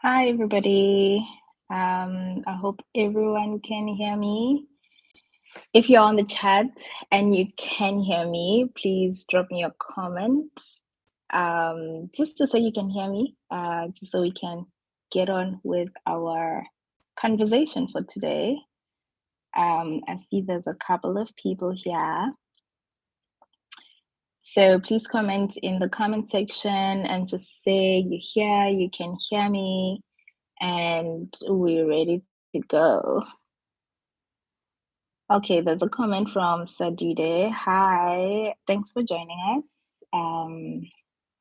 Hi, everybody. I hope everyone can hear me. If you're on the chat and you can hear me, please drop me a comment just to say you can hear me, just so we can get on with our conversation for today. I see there's a couple of people here. So please comment in the comment section and just say you're here, you can hear me, and we're ready to go. Okay, there's a comment from Sadide. Hi, thanks for joining us.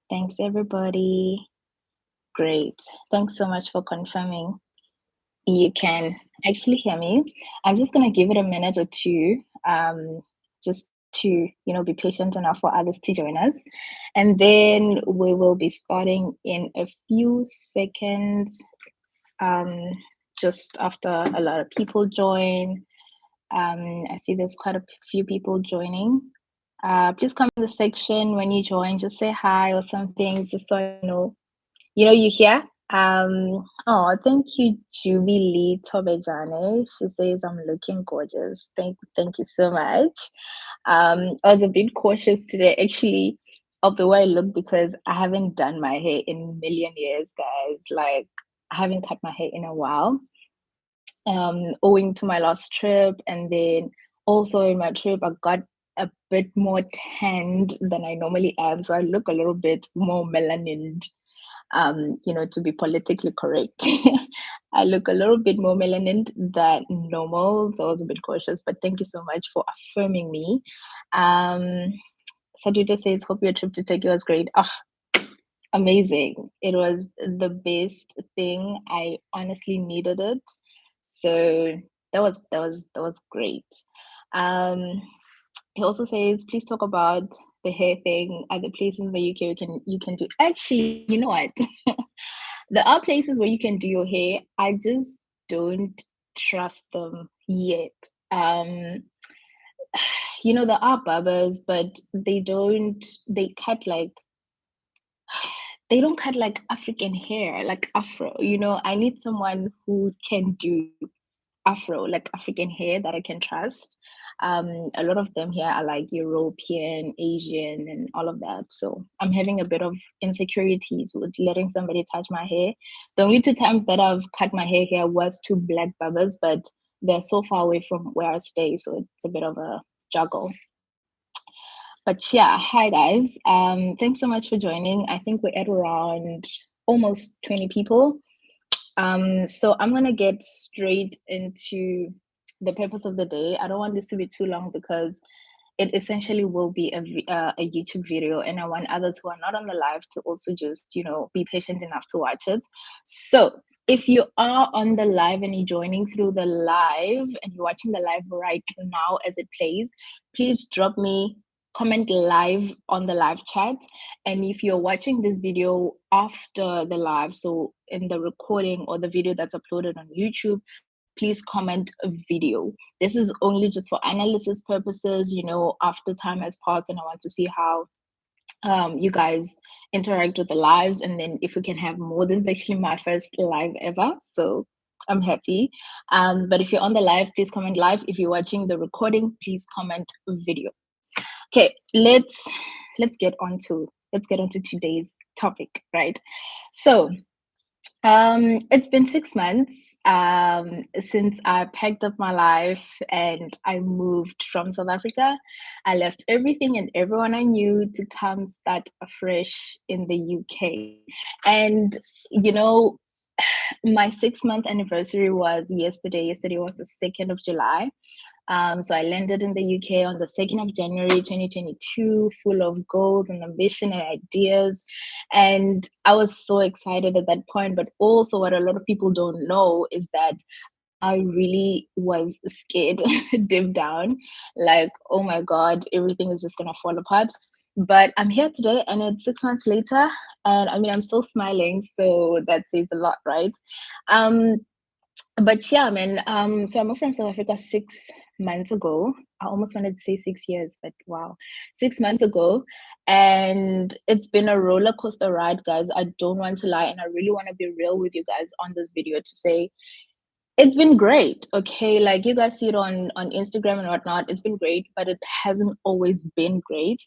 Thanks, everybody. Great. Thanks so much for confirming. You can actually hear me. I'm just going to give it a minute or two, just to be patient enough for others to join us, and then we will be starting in a few seconds. Just after a lot of people join. I see there's quite a few people joining. Please come in the section when you join. Just say hi or something, just so I know. You here. Oh, thank you, Jubilee Tobejane. She says I'm looking gorgeous. Thank you so much. I was a bit cautious today, actually, of the way I look because I haven't done my hair in a million years, guys. Like, I haven't cut my hair in a while, owing to my last trip. And then also in my trip, I got a bit more tanned than I normally am. So I look a little bit more melanined, to be politically correct. I look a little bit more melanined than normal. So I was a bit cautious, but thank you so much for affirming me. Saduta says, hope your trip to Tokyo was great. Oh, amazing. It was the best thing. I honestly needed it. So that was great. He also says, please talk about the hair thing. Other places in the UK you can do. Actually, you know what? There are places where you can do your hair. I just don't trust them yet. There are barbers, but they cut like they don't cut like African hair, like Afro. I need someone who can do Afro, like African hair that I can trust. A lot of them here are like European, Asian, and all of that. So I'm having a bit of insecurities with letting somebody touch my hair. The only two times that I've cut my hair here was to black barbers, but they're so far away from where I stay, so it's a bit of a juggle. But yeah, hi guys. Thanks so much for joining. I think we're at around almost 20 people. So I'm gonna get straight into the purpose of the day. I don't want this to be too long because it essentially will be a YouTube video, and I want others who are not on the live to also just be patient enough to watch it. So if you are on the live and you're joining through the live and you're watching the live right now as it plays, please drop me comment live on the live chat. And if you're watching this video after the live, so in the recording or the video that's uploaded on YouTube, please comment a video. This is only just for analysis purposes, after time has passed, and I want to see how you guys interact with the lives. And then if we can have more, this is actually my first live ever, so I'm happy. But if you're on the live, please comment live. If you're watching the recording, please comment video. Okay, let's get on to today's topic, right? So it's been 6 months since I packed up my life and I moved from South Africa. I left everything and everyone I knew to come start afresh in the UK. And my 6-month anniversary was yesterday. Yesterday was the 2nd of July. So I landed in the UK on the 2nd of January 2022, full of goals and ambition and ideas. And I was so excited at that point. But also, what a lot of people don't know is that I really was scared deep down. Like, oh my God, everything is just going to fall apart. But I'm here today and it's 6 months later. And I mean, I'm still smiling. So that says a lot, right? But yeah, man. So I moved from South Africa 6 months ago. I almost wanted to say 6 years, but wow, 6 months ago. And it's been a roller coaster ride, guys. I don't want to lie. And I really want to be real with you guys on this video to say it's been great. Okay. Like you guys see it on Instagram and whatnot. It's been great, but it hasn't always been great.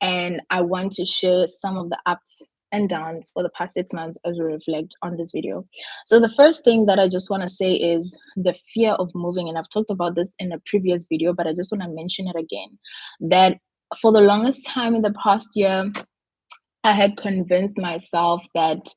And I want to share some of the ups and downs for the past 6 months as we reflect on this video. So the first thing that I just want to say is the fear of moving. And I've talked about this in a previous video, but I just want to mention it again. That for the longest time in the past year, I had convinced myself that,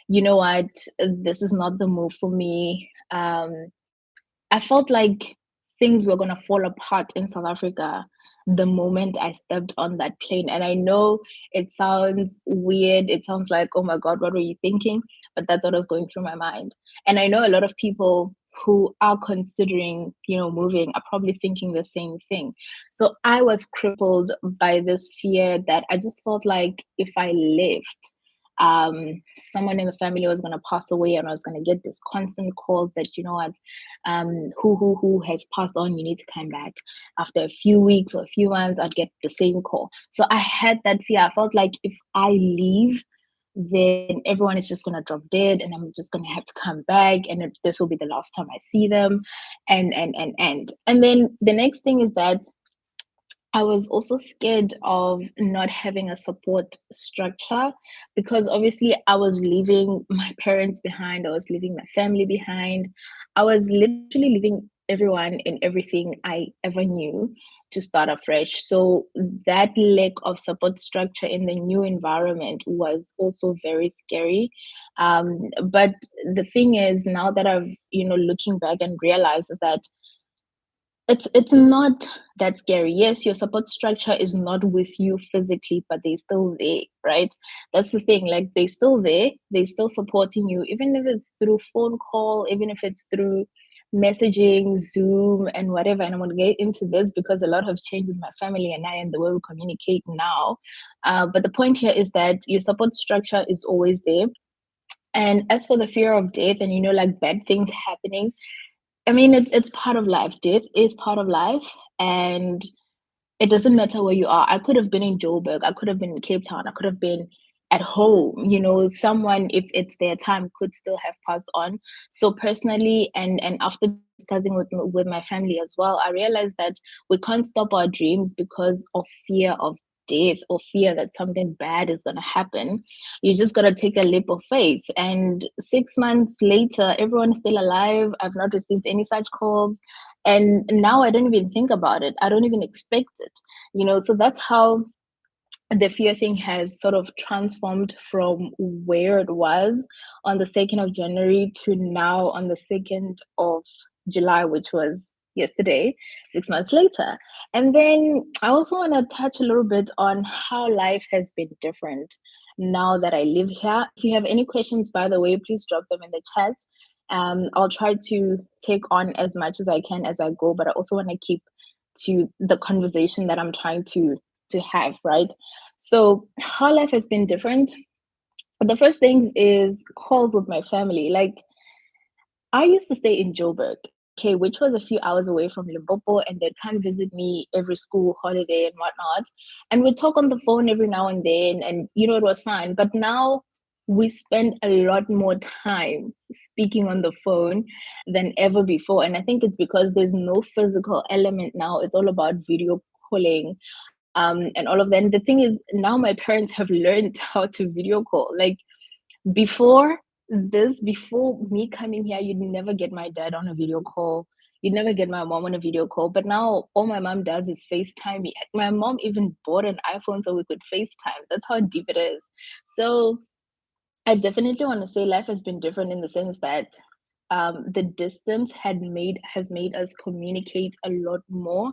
you know what, this is not the move for me. I felt like things were gonna fall apart in South Africa the moment I stepped on that plane. And I know it sounds weird. It sounds like, oh my God, what were you thinking? But that's what was going through my mind. And I know a lot of people who are considering, moving are probably thinking the same thing. So I was crippled by this fear that I just felt like if I left, someone in the family was going to pass away and I was going to get these constant calls that, you know what, who has passed on, you need to come back. After a few weeks or a few months, I'd get the same call. So I had that fear. I felt like if I leave, then everyone is just going to drop dead and I'm just going to have to come back and this will be the last time I see them. And then the next thing is that I was also scared of not having a support structure because obviously I was leaving my parents behind, I was leaving my family behind. I was literally leaving everyone and everything I ever knew to start afresh. So that lack of support structure in the new environment was also very scary. But the thing is, now that I've, looking back and realized is that it's not that scary. Yes, your support structure is not with you physically, but they're still there, right? That's the thing. Like they're still there, they're still supporting you, even if it's through phone call, even if it's through messaging, Zoom, and whatever. And I'm gonna get into this because a lot has changed with my family and I and the way we communicate now. But the point here is that your support structure is always there. And as for the fear of death and like bad things happening, I mean, it's part of life. Death is part of life, and it doesn't matter where you are. I could have been in Joburg, I could have been in Cape Town, I could have been at home. Someone, if it's their time, could still have passed on. So personally, and after discussing with my family as well, I realized that we can't stop our dreams because of fear of death or fear that something bad is going to happen. You just got to take a leap of faith. And 6 months later, everyone is still alive. I've not received any such calls. And now I don't even think about it. I don't even expect it. So that's how the fear thing has sort of transformed from where it was on the 2nd of January to now on the 2nd of July, which was yesterday, 6 months later. And then I also want to touch a little bit on how life has been different now that I live here. If you have any questions, by the way, please drop them in the chat. I'll try to take on as much as I can as I go, but I also want to keep to the conversation that I'm trying to have, right? So how life has been different. The first things is calls with my family. Like I used to stay in Joburg, okay, which was a few hours away from Limpopo, and they'd come visit me every school holiday and whatnot. And we'd talk on the phone every now and then, and it was fine. But now we spend a lot more time speaking on the phone than ever before. And I think it's because there's no physical element now. It's all about video calling, and all of that. And the thing is, now my parents have learned how to video call. Like before before me coming here, you'd never get my dad on a video call. You'd never get my mom on a video call. But now all my mom does is FaceTime me. My mom even bought an iPhone so we could FaceTime. That's how deep it is. So I definitely want to say life has been different in the sense that the distance has made us communicate a lot more,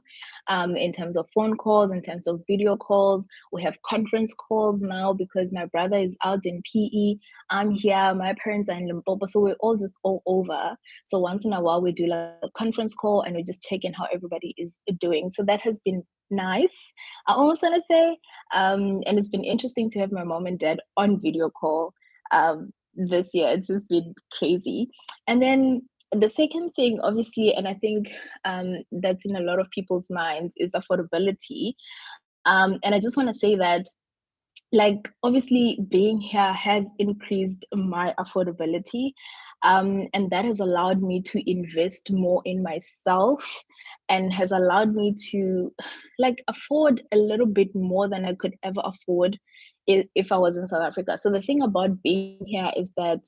in terms of phone calls, in terms of video calls. We have conference calls now because my brother is out in PE. I'm here. My parents are in Limpopo, so we're all just all over. So once in a while, we do like a conference call and we just check in how everybody is doing. So that has been nice. I almost want to say, and it's been interesting to have my mom and dad on video call this year. It's just been crazy. And then the second thing, obviously, and I think that's in a lot of people's minds, is affordability. And I just want to say that, like, obviously being here has increased my affordability, and that has allowed me to invest more in myself, and has allowed me to, like, afford a little bit more than I could ever afford if I was in South Africa. So the thing about being here is that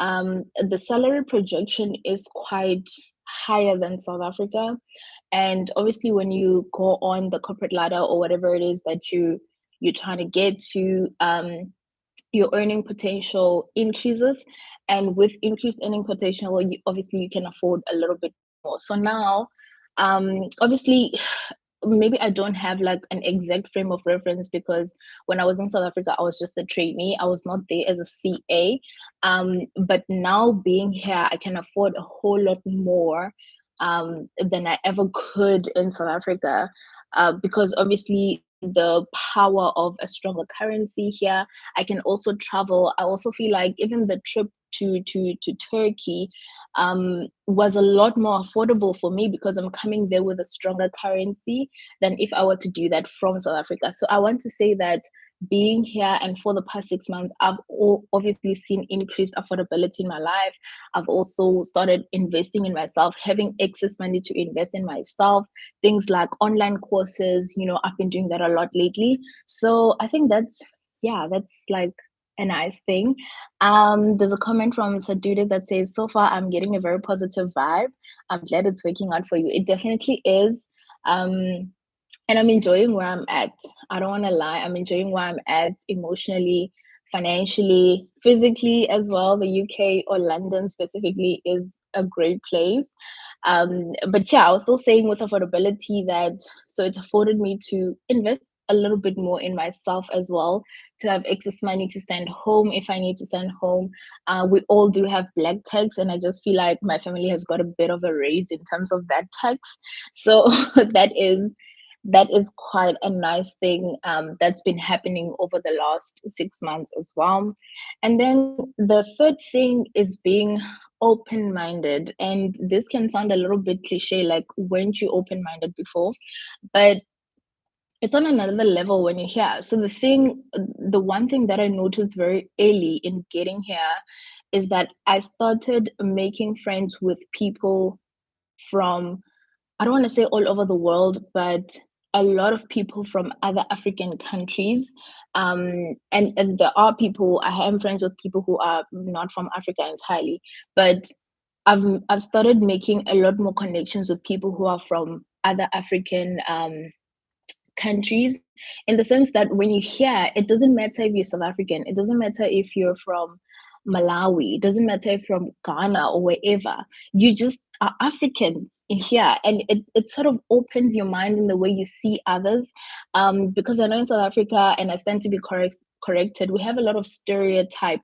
the salary projection is quite higher than South Africa. And obviously when you go on the corporate ladder, or whatever it is that you're trying to get to, your earning potential increases, and with increased earning potential, obviously you can afford a little bit more. So now, obviously, maybe I don't have like an exact frame of reference, because when I was in South Africa, I was just a trainee. I was not there as a CA. But now being here, I can afford a whole lot more than I ever could in South Africa, because obviously the power of a stronger currency here. I can also travel. I also feel like even the trip to Turkey was a lot more affordable for me, because I'm coming there with a stronger currency than if I were to do that from South Africa. So I want to say that being here, and for the past 6 months, I've obviously seen increased affordability in my life. I've also started investing in myself, having excess money to invest in myself, things like online courses. I've been doing that a lot lately. So I think yeah, that's like a nice thing. There's a comment from Sadude that says, so far I'm getting a very positive vibe. I'm glad it's working out for you. It definitely is. Um, and I'm enjoying where I'm at. I don't want to lie. I'm enjoying where I'm at emotionally, financially, physically as well. The UK, or London specifically, is a great place. But yeah, I was still saying with affordability that, so it's afforded me to invest a little bit more in myself as well, to have excess money to send home if I need to send home. We all do have black tax, and I just feel like my family has got a bit of a raise in terms of that tax. So that is quite a nice thing, that's been happening over the last 6 months as well. And then the third thing is being open minded. And this can sound a little bit cliche, like, weren't you open minded before? But it's on another level when you're here. So the one thing that I noticed very early in getting here is that I started making friends with people from, I don't want to say all over the world, but a lot of people from other African countries. And there are people, I am friends with people who are not from Africa entirely, but I've started making a lot more connections with people who are from other African countries, in the sense that when you hear, it doesn't matter if you're South African, it doesn't matter if you're from Malawi, it doesn't matter if from Ghana or wherever, you just are Africans in here. And it sort of opens your mind in the way you see others. Because I know in South Africa, and I stand to be corrected, we have a lot of stereotype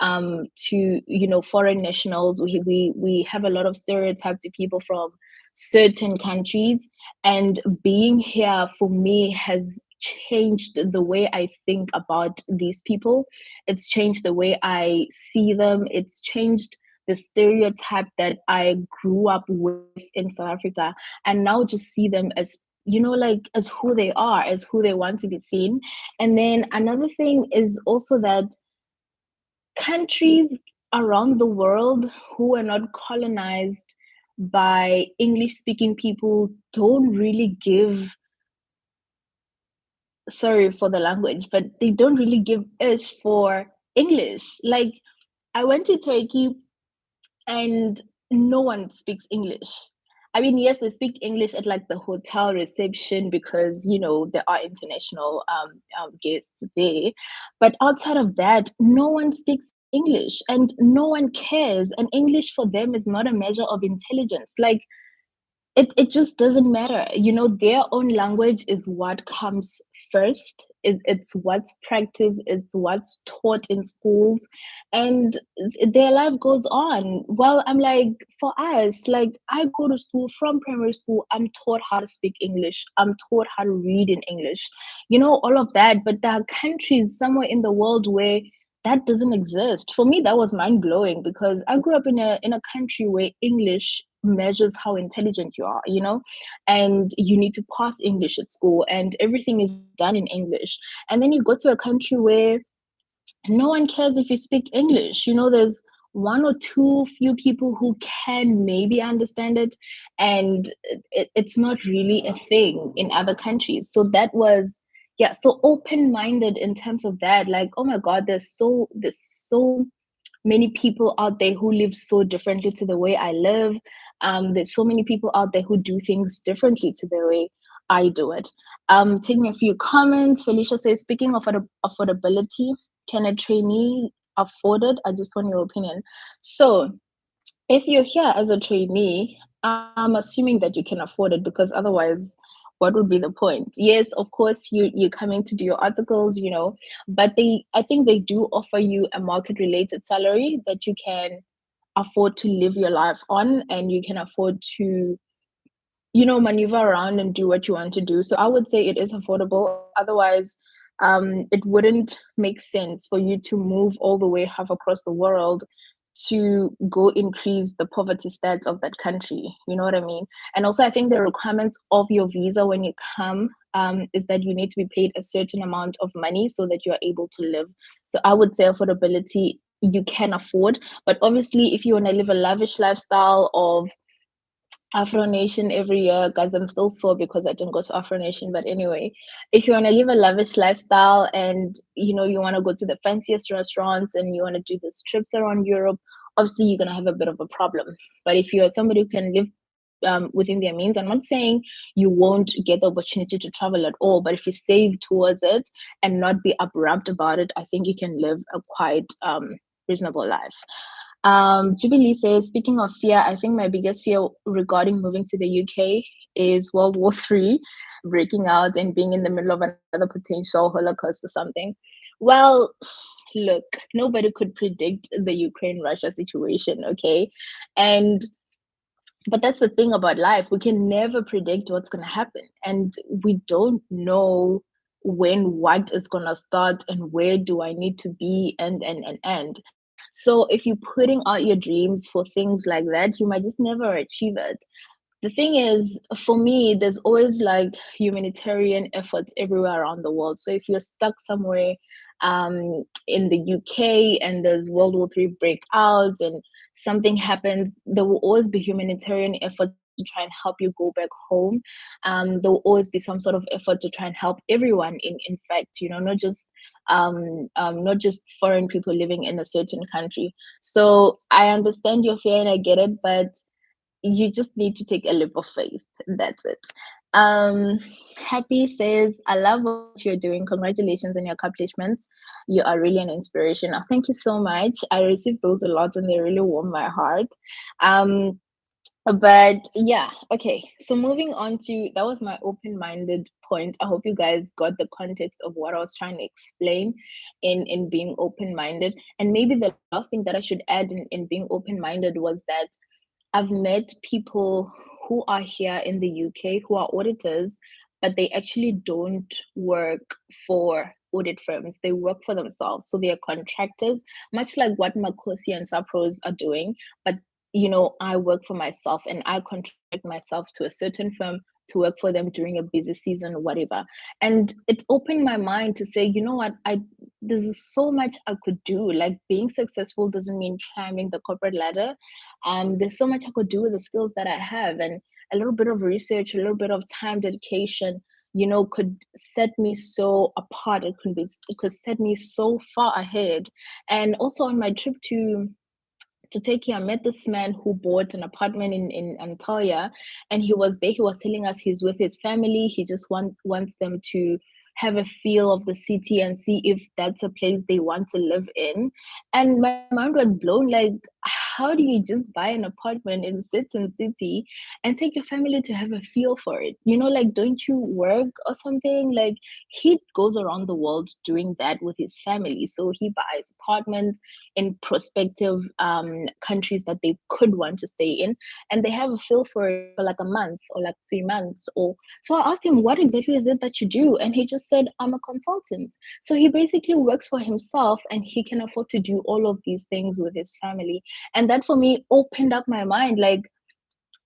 to foreign nationals. We have a lot of stereotype to people from certain countries, and being here for me has changed the way I think about these people. It's changed the way I see them. It's changed the stereotype that I grew up with in South Africa, and now just see them as, like, as who they are, as who they want to be seen. And then another thing is also that countries around the world who are not colonized by English speaking people don't really give, sorry for the language, but they don't really give ish for English. Like, I went to Turkey and no one speaks English. I mean, yes, they speak English at like the hotel reception, because there are international guests there, but outside of that, no one speaks English, and no one cares. And English for them is not a measure of intelligence. Like, it just doesn't matter. Their own language is what comes first. It's what's practiced, it's what's taught in schools, and their life goes on. Well, I'm like, for us, like, I go to school, from primary school, I'm taught how to speak English, I'm taught how to read in English, all of that. But there are countries somewhere in the world where that doesn't exist. For me, that was mind blowing because I grew up in a country where English measures how intelligent you are, you know, and you need to pass English at school and everything is done in English. And then you go to a country where no one cares if you speak English. You know, there's one or two few people who can maybe understand it, and it's not really a thing in other countries. So that was, yeah, so open minded in terms of that. Like, oh my God, there's so many people out there who live so differently to the way I live. There's so many people out there who do things differently to the way I do it. Taking a few comments. Felicia says, speaking of affordability, can a trainee afford it? I just want your opinion. So, if you're here as a trainee, I'm assuming that you can afford it because otherwise, what would be the point? Yes, of course, you're coming to do your articles, you know, but I think they do offer you a market related salary that you can afford to live your life on, and you can afford to, you know, maneuver around and do what you want to do. So I would say it is affordable. Otherwise, it wouldn't make sense for you to move all the way half across the world to go increase the poverty stats of that country. You know what I mean? And also, I think the requirements of your visa when you come is that you need to be paid a certain amount of money so that you are able to live. So I would say affordability you can afford, but obviously, if you want to live a lavish lifestyle of Afro Nation every year, guys, I'm still sore because I didn't go to Afro Nation. But anyway, if you want to live a lavish lifestyle and you know you want to go to the fanciest restaurants and you want to do these trips around Europe, obviously you're gonna have a bit of a problem. But if you're somebody who can live within their means, I'm not saying you won't get the opportunity to travel at all. But if you save towards it and not be abrupt about it, I think you can live a quite reasonable life. Jubilee says, speaking of fear, I think my biggest fear regarding moving to the UK is World War III breaking out and being in the middle of another potential Holocaust or something. Well, look, nobody could predict the Ukraine Russia situation, okay? And but that's the thing about life. We can never predict what's going to happen. And we don't know when what is going to start and where do I need to be and. So if you're putting out your dreams for things like that, you might just never achieve it. The thing is, for me, there's always like humanitarian efforts everywhere around the world. So if you're stuck somewhere in the UK and there's World War III breakouts and something happens, there will always be humanitarian efforts to try and help you go back home. There will always be some sort of effort to try and help everyone. In fact, you know, not just foreign people living in a certain country. So I understand your fear and I get it, but you just need to take a leap of faith. That's it. Um, Happy says, I love what you're doing. Congratulations on your accomplishments. You are really an inspiration. Oh, thank you so much. I receive those a lot and they really warm my heart. Um, but yeah, okay. So moving on to that was my open-minded point. I hope you guys got the context of what I was trying to explain in being open-minded. And maybe the last thing that I should add in being open-minded was that I've met people who are here in the UK who are auditors, but they actually don't work for audit firms. They work for themselves. So they are contractors, much like what Makosi and Sapros are doing. But, you know, I work for myself and I contract myself to a certain firm to work for them during a busy season or whatever. And it opened my mind to say, you know what, there's so much I could do. Like being successful doesn't mean climbing the corporate ladder. There's so much I could do with the skills that I have, and a little bit of research, a little bit of time dedication, you know, could set me so apart. It could set me so far ahead. And also on my trip to Turkey, I met this man who bought an apartment in Antalya, and he was there. He was telling us he's with his family. He just wants them to have a feel of the city and see if that's a place they want to live in. And my mind was blown. Like, how do you just buy an apartment in a certain city and take your family to have a feel for it? Like, don't you work or something? Like, he goes around the world doing that with his family. So he buys apartments in prospective countries that they could want to stay in, and they have a feel for it for like a month or like 3 months. Or so I asked him, what exactly is it that you do? And he just said, I'm a consultant. So he basically works for himself and he can afford to do all of these things with his family. And that for me opened up my mind, like,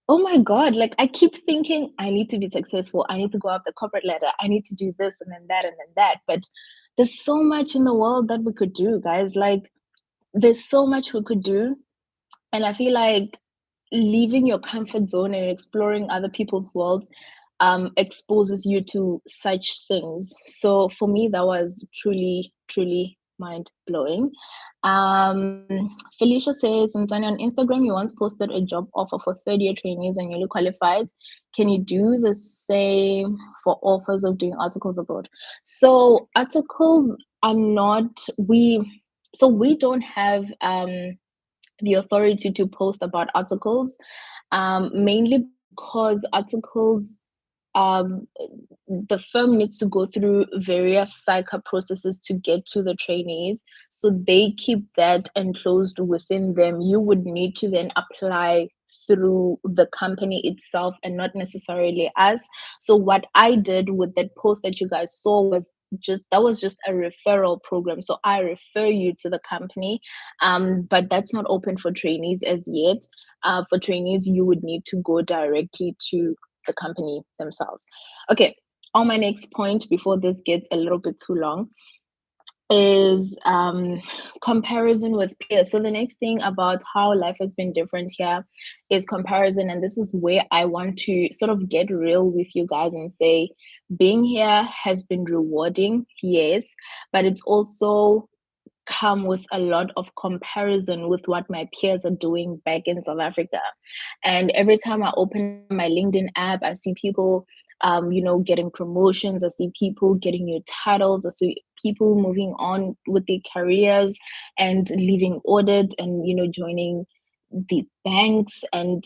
oh my God, like I keep thinking I need to be successful. I need to go up the corporate ladder. I need to do this and then that and then that. But there's so much in the world that we could do, guys. Like, there's so much we could do. And I feel like leaving your comfort zone and exploring other people's worlds exposes you to such things. So for me, that was truly, truly mind blowing. Um, Felicia says, Antonio, on Instagram, you once posted a job offer for third-year trainees and newly qualified. Can you do the same for offers of doing articles abroad? So articles are not, we don't have the authority to post about articles, mainly because articles, um, the firm needs to go through various psycha processes to get to the trainees. So they keep that enclosed within them. You would need to then apply through the company itself and not necessarily us. So what I did with that post that you guys saw was just a referral program. So I refer you to the company, but that's not open for trainees as yet. For trainees, you would need to go directly to the company themselves. Okay, on my next point, before this gets a little bit too long, is comparison with peers. So the next thing about how life has been different here is comparison. And this is where I want to sort of get real with you guys and say, being here has been rewarding, yes, but it's also come with a lot of comparison with what my peers are doing back in South Africa. And every time I open my LinkedIn app, I see people, getting promotions. I see people getting new titles. I see people moving on with their careers and leaving audit and, joining the banks and,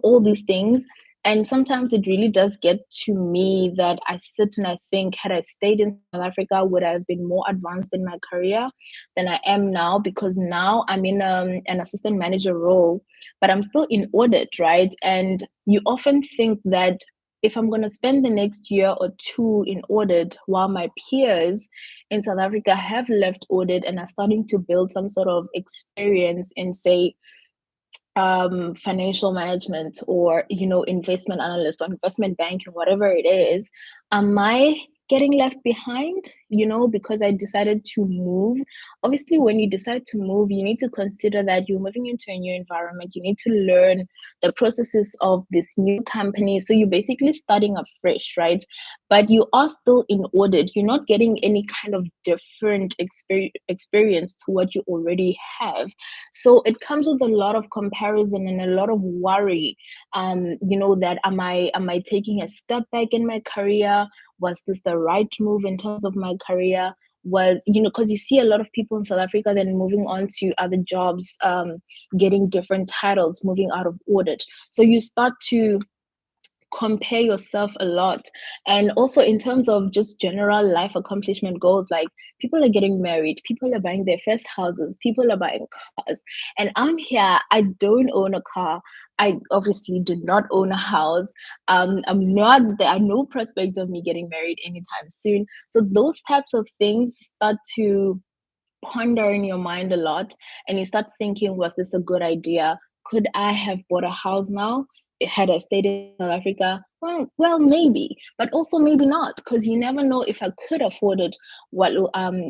all these things. And sometimes it really does get to me that I sit and I think, had I stayed in South Africa, would I have been more advanced in my career than I am now? Because now I'm in an assistant manager role, but I'm still in audit, right? And you often think that if I'm going to spend the next year or two in audit while my peers in South Africa have left audit and are starting to build some sort of experience in, say, financial management or investment analyst or investment banking, whatever it is, am I getting left behind, because I decided to move? Obviously, when you decide to move, you need to consider that you're moving into a new environment. You need to learn the processes of this new company, so you're basically starting afresh, right? But you are still in audit. You're not getting any kind of different experience to what you already have. So it comes with a lot of comparison and a lot of worry. That am I taking a step back in my career? Was this the right move in terms of my career? Was, because you see a lot of people in South Africa then moving on to other jobs, getting different titles, moving out of audit. So you start to compare yourself a lot. And also in terms of just general life accomplishment goals, like people are getting married, people are buying their first houses, people are buying cars, and I'm here, I don't own a car. I obviously do not own a house. There are no prospects of me getting married anytime soon. So those types of things start to ponder in your mind a lot, and you start thinking, was this a good idea? Could I have bought a house now had I stayed in South Africa? Well, maybe, but also maybe not, because you never know if I could afford it. What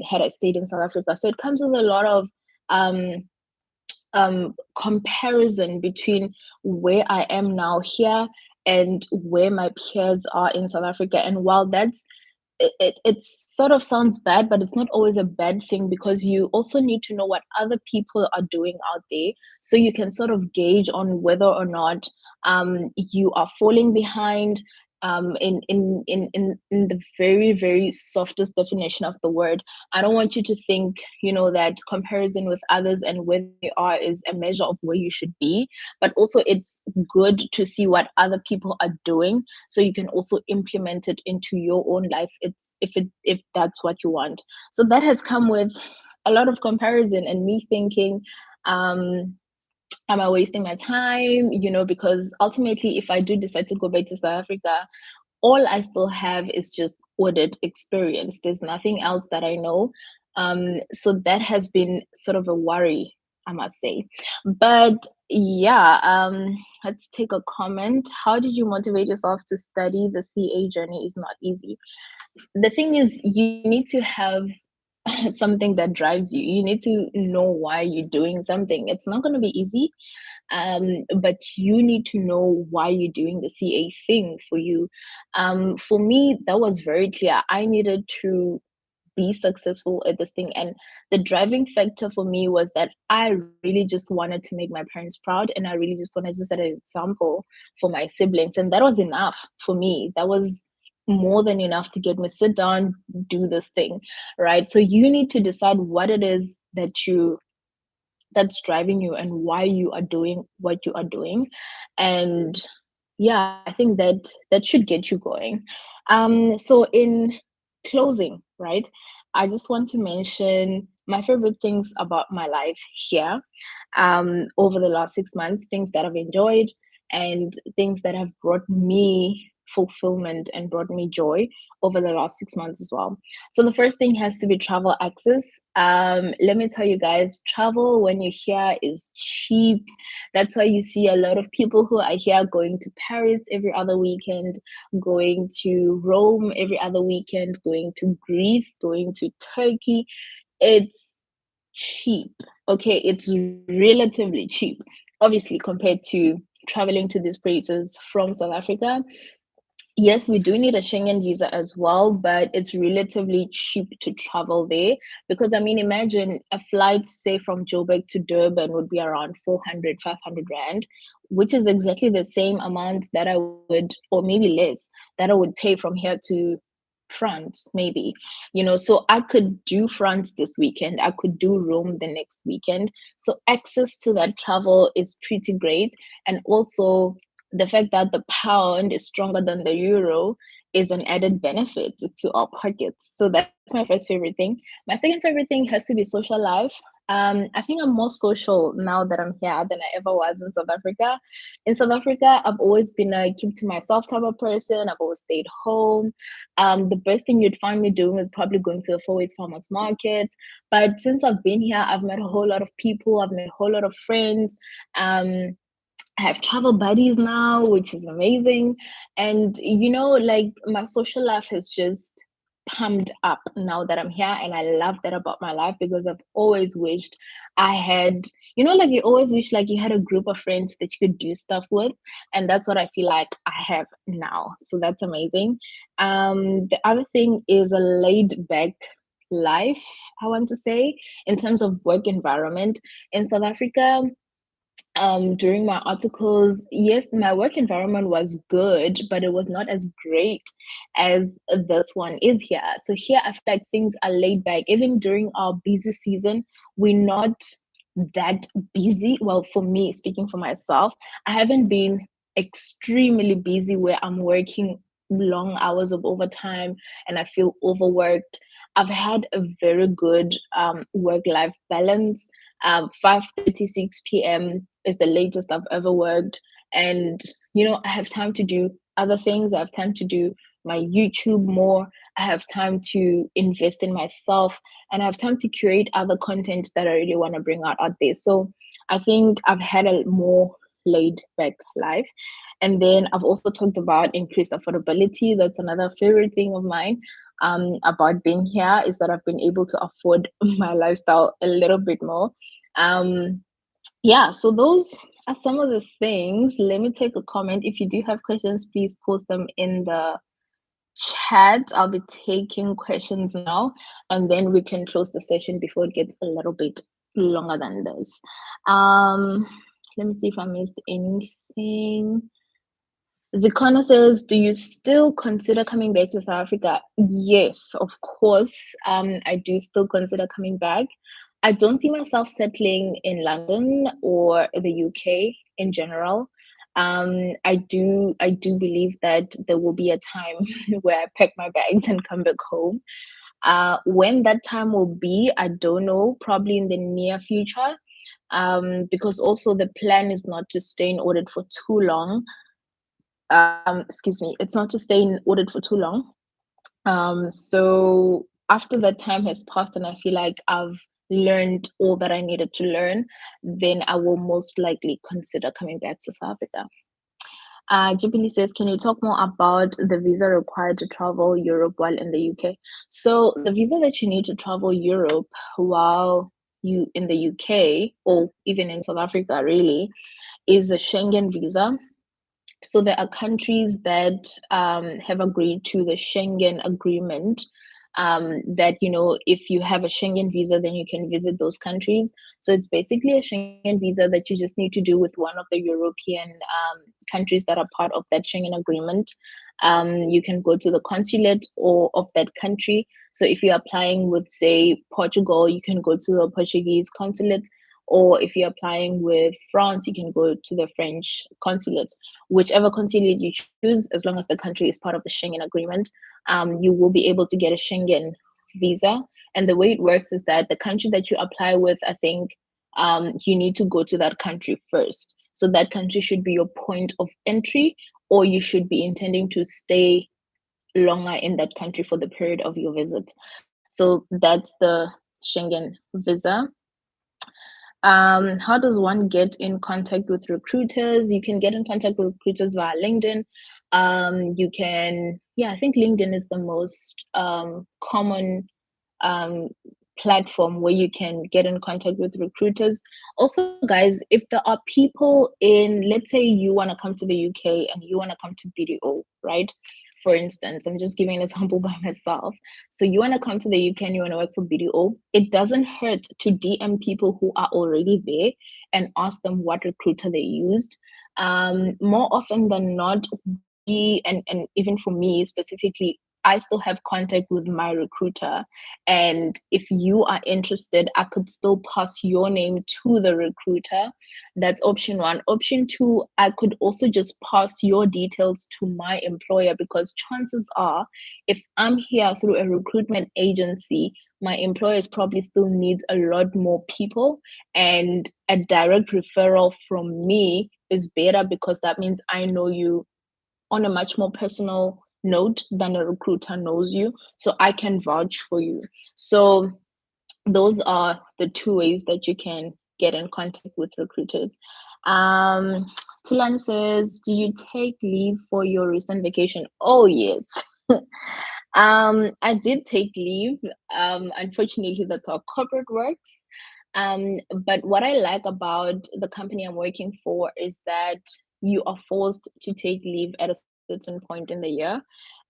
had I stayed in South Africa? So it comes with a lot of um, comparison between where I am now here and where my peers are in South Africa. And while it sort of sounds bad, but it's not always a bad thing, because you also need to know what other people are doing out there, so you can sort of gauge on whether or not you are falling behind. in the very, very softest definition of the word. I don't want you to think, that comparison with others and where they are is a measure of where you should be, but also it's good to see what other people are doing so you can also implement it into your own life. It's if that's what you want. So that has come with a lot of comparison and me thinking, am I wasting my time? Because ultimately, if I do decide to go back to South Africa, all I still have is just audit experience. There's nothing else that I know. So that has been sort of a worry, I must say. But yeah, let's take a comment. How did you motivate yourself to study? The CA journey is not easy. The thing is, you need to have something that drives you. You need to know why you're doing something. It's not going to be easy, but you need to know why you're doing the CA thing for you. For me, that was very clear. I needed to be successful at this thing. And the driving factor for me was that I really just wanted to make my parents proud. And I really just wanted to set an example for my siblings. And that was enough for me. That was more than enough to get me sit down, do this thing. Right. So you need to decide what it is that's driving you and why you are doing what you are doing. And yeah, I think that should get you going. So in closing, right, I just want to mention my favorite things about my life here, over the last 6 months, things that I've enjoyed and things that have brought me fulfillment and brought me joy over the last 6 months as well. So the first thing has to be travel access. Let me tell you guys, travel when you're here is cheap. That's why you see a lot of people who are here going to Paris every other weekend, going to Rome every other weekend, going to Greece, going to Turkey. It's cheap. Okay, it's relatively cheap, obviously, compared to traveling to these places from South Africa. Yes, we do need a Schengen visa as well, but it's relatively cheap to travel there because I mean, imagine a flight, say from Joburg to Durban would be around 400, 500 Rand, which is exactly the same amount that I would, or maybe less, that I would pay from here to France, maybe. So I could do France this weekend, I could do Rome the next weekend. So access to that travel is pretty great. And also, the fact that the pound is stronger than the euro is an added benefit to our pockets. So that's my first favorite thing. My second favorite thing has to be social life. I think I'm more social now that I'm here than I ever was in South Africa. In South Africa, I've always been a keep to myself type of person. I've always stayed home. The best thing you'd find me doing is probably going to the Fourways Farmers Market. But since I've been here, I've met a whole lot of people. I've met a whole lot of friends. I have travel buddies now, which is amazing. And, like my social life has just pumped up now that I'm here. And I love that about my life because I've always wished I had, like you always wish like you had a group of friends that you could do stuff with. And that's what I feel like I have now. So that's amazing. The other thing is a laid back life, I want to say, in terms of work environment. In South Africa, during my articles, yes, my work environment was good, but it was not as great as this one is here. So here I feel like things are laid back. Even during our busy season, we're not that busy. Well, for me, speaking for myself, I haven't been extremely busy where I'm working long hours of overtime and I feel overworked. I've had a very good work-life balance. 5:36 p.m. is the latest I've ever worked. And, I have time to do other things. I have time to do my YouTube more. I have time to invest in myself and I have time to create other content that I really want to bring out there. So I think I've had a more laid back life. And then I've also talked about increased affordability. That's another favorite thing of mine. About being here is that I've been able to afford my lifestyle a little bit more. um yeah, so those are some of the things. Let me take a comment. If you do have questions, please post them in the chat. I'll be taking questions now and then we can close the session before it gets a little bit longer than this. Let me see if I missed anything. Zikona says, "Do you still consider coming back to South Africa?" Yes, of course. I do still consider coming back. I don't see myself settling in London or the UK in general. I do believe that there will be a time where I pack my bags and come back home. When that time will be, I don't know, probably in the near future. Because also the plan is not to stay in audit for too long. Excuse me, it's not to stay in audit for too long. So after that time has passed and I feel like I've learned all that I needed to learn, then I will most likely consider coming back to South Africa. Jubilee says, "Can you talk more about the visa required to travel Europe while in the UK?" So the visa that you need to travel Europe while you in the UK or even in South Africa really is a Schengen visa. So there are countries that have agreed to the Schengen agreement, that if you have a Schengen visa, then you can visit those countries. So it's basically a Schengen visa that you just need to do with one of the European countries that are part of that Schengen agreement. You can go to the consulate or of that country. So if you're applying with, say, Portugal, you can go to the Portuguese consulate, or if you're applying with France, you can go to the French consulate. Whichever consulate you choose, as long as the country is part of the Schengen agreement, you will be able to get a Schengen visa. And the way it works is that the country that you apply with, I think, you need to go to that country first. So that country should be your point of entry, or you should be intending to stay longer in that country for the period of your visit. So that's the Schengen visa. How does one get in contact with recruiters? You can get in contact with recruiters via LinkedIn. You can, yeah, I think LinkedIn is the most common um, platform where you can get in contact with recruiters. Also, guys, if there are people in, let's say you want to come to the UK and you want to come to BDO, right? For instance, I'm just giving an example by myself. So you want to come to the UK and you want to work for BDO, it doesn't hurt to DM people who are already there and ask them what recruiter they used. More often than not, and even for me specifically, I still have contact with my recruiter. And if you are interested, I could still pass your name to the recruiter. That's option one. Option two, I could also just pass your details to my employer, because chances are, if I'm here through a recruitment agency, my employers probably still needs a lot more people. And a direct referral from me is better, because that means I know you on a much more personal note than a recruiter knows you. So I can vouch for you. So those are the two ways that you can get in contact with recruiters. Tulan says, "Do you take leave for your recent vacation?" Oh, yes. I did take leave. Unfortunately, that's how corporate works. But what I like about the company I'm working for is that you are forced to take leave at a certain point in the year,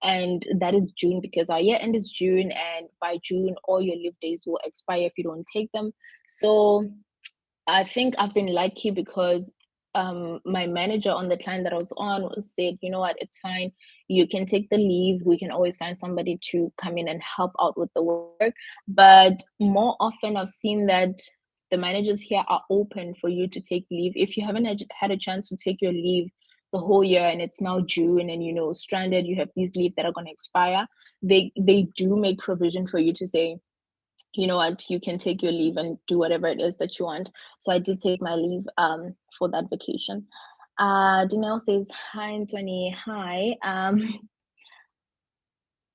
and that is June, because our year end is June, and by June, all your leave days will expire if you don't take them. So I think I've been lucky because my manager on the client that I was on said, "You know what, it's fine. You can take the leave. We can always find somebody to come in and help out with the work." But more often, I've seen that the managers here are open for you to take leave. If you haven't had a chance to take your leave the whole year and it's now June and stranded, you have these leave that are going to expire, they do make provision for you to say, "You know what, you can take your leave and do whatever it is that you want." So I did take my leave for that vacation. Danielle says, "Hi, Anthony." Hi.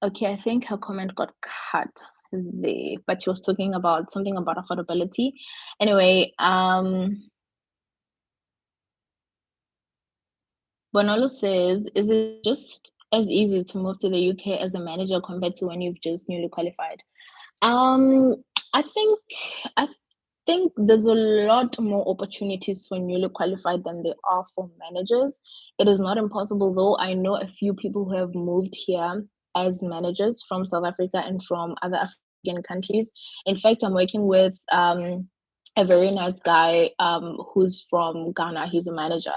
Okay, I think her comment got cut there, but she was talking about something about affordability. Anyway, Bonolo says, "Is it just as easy to move to the UK as a manager compared to when you've just newly qualified?" Um, I think I think there's a lot more opportunities for newly qualified than there are for managers. It is not impossible, though. I know a few people who have moved here as managers from South Africa and from other African countries. In fact, I'm working with a very nice guy who's from Ghana. He's a manager,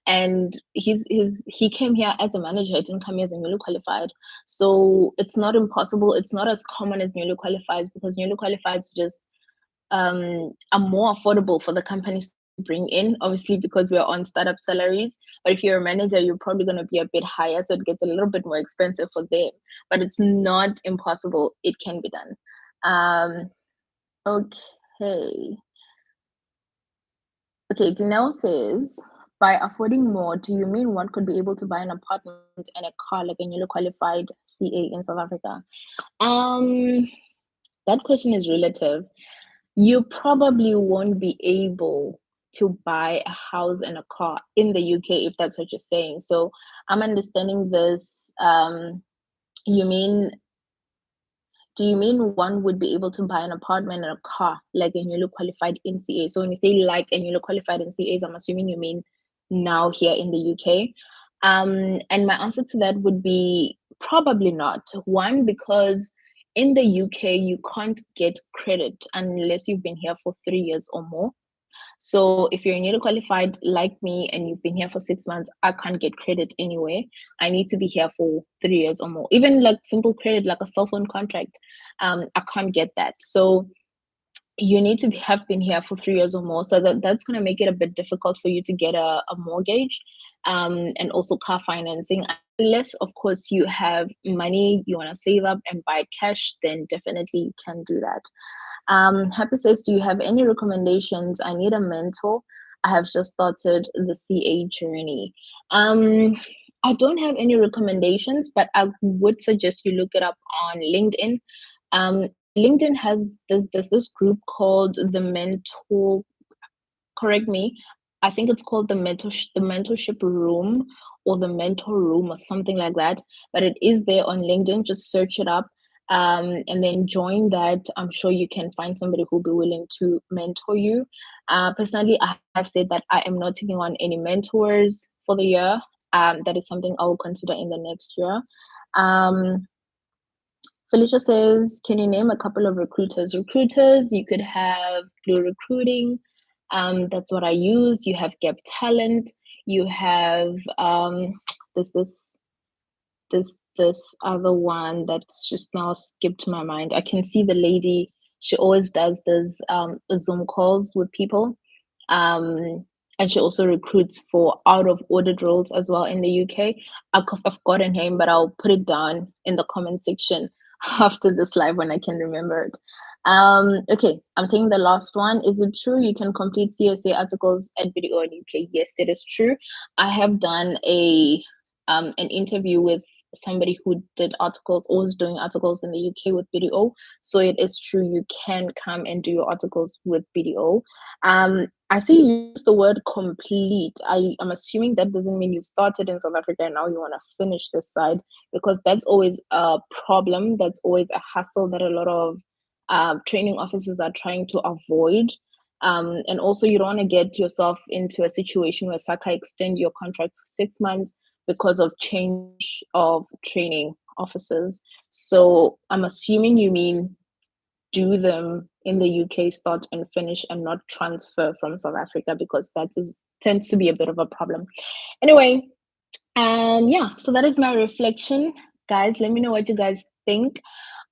and he came here as a manager. He didn't come here as a newly qualified. So it's not impossible. It's not as common as newly qualified, because newly qualified just are more affordable for the companies to bring in, obviously because we're on startup salaries. But if you're a manager, you're probably going to be a bit higher, so it gets a little bit more expensive for them. But it's not impossible. It can be done. Okay. Okay, Danelle says, by affording more, do you mean one could be able to buy an apartment and a car like a newly qualified CA in South Africa? Um, that question is relative. You probably won't be able to buy a house and a car in the UK, if that's what you're saying. So I'm understanding this. You mean do you mean one would be able to buy an apartment and a car like a newly qualified NCA? So when you say like a newly qualified NCAs, I'm assuming you mean now here in the UK. And my answer to that would be probably not. One, because in the UK, you can't get credit unless you've been here for 3 years or more. So if you're newly qualified like me and you've been here for 6 months, I can't get credit anyway. I need to be here for 3 years or more. Even like simple credit, like a cell phone contract, I can't get that. So you need to have been here for 3 years or more. So that's going to make it a bit difficult for you to get a mortgage, and also car financing. Unless, of course, you have money you want to save up and buy cash, then definitely you can do that. Happy says, do you have any recommendations? I need a mentor. I have just started the CA journey. I don't have any recommendations, but I would suggest you look it up on LinkedIn. LinkedIn has this group called the Mentor. Correct me. I think it's called the mentorship room, or the mentor room, or something like that. But it is there on LinkedIn. Just search it up, and then join that. I'm sure you can find somebody who'll be willing to mentor you. Personally, I have said that I am not taking on any mentors for the year. That is something I will consider in the next year. Um, Felicia says, can you name a couple of recruiters? Recruiters, you could have Blue Recruiting. That's what I use. You have Gap Talent. You have this this this other one that's just now skipped my mind. I can see the lady. She always does this Zoom calls with people. And she also recruits for out of audit roles as well in the UK. I've forgotten her name, but I'll put it down in the comment section after this live when I can remember it. Okay, I'm taking the last one. Is it true you can complete CSA articles at BDO in UK? Yes, it is true. I have done an interview with somebody who did articles or was doing articles in the UK with BDO. So it is true you can come and do your articles with BDO. I see you use the word complete. I'm assuming that doesn't mean you started in South Africa and now you want to finish this side, because that's always a problem. That's always a hassle that a lot of training officers are trying to avoid. And also, you don't want to get yourself into a situation where SACA extend your contract for 6 months because of change of training officers. So I'm assuming you mean do them in the UK, start and finish, and not transfer from South Africa, because tends to be a bit of a problem. Anyway, yeah, so that is my reflection. Guys, let me know what you guys think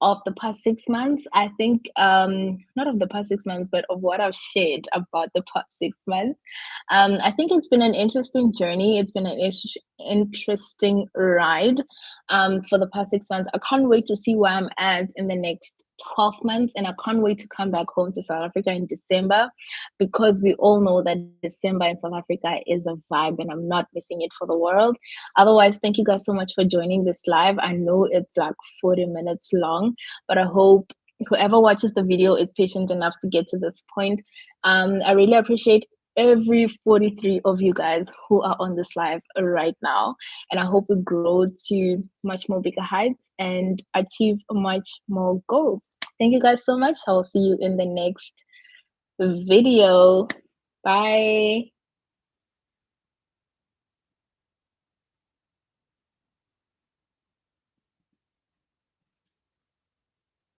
of the past 6 months. I think not of the past 6 months, but of what I've shared about the past 6 months. I think it's been an interesting journey. It's been an interesting ride for the past 6 months. I can't wait to see where I'm at in the next 12 months, and I can't wait to come back home to South Africa in December, because we all know that December in South Africa is a vibe, and I'm not missing it for the world. Otherwise, thank you guys so much for joining this live. I know it's like 40 minutes long, but I hope whoever watches the video is patient enough to get to this point. I really appreciate every 43 of you guys who are on this live right now, and I hope we grow to much more bigger heights and achieve much more goals. Thank you guys so much. I'll see you in the next video. Bye.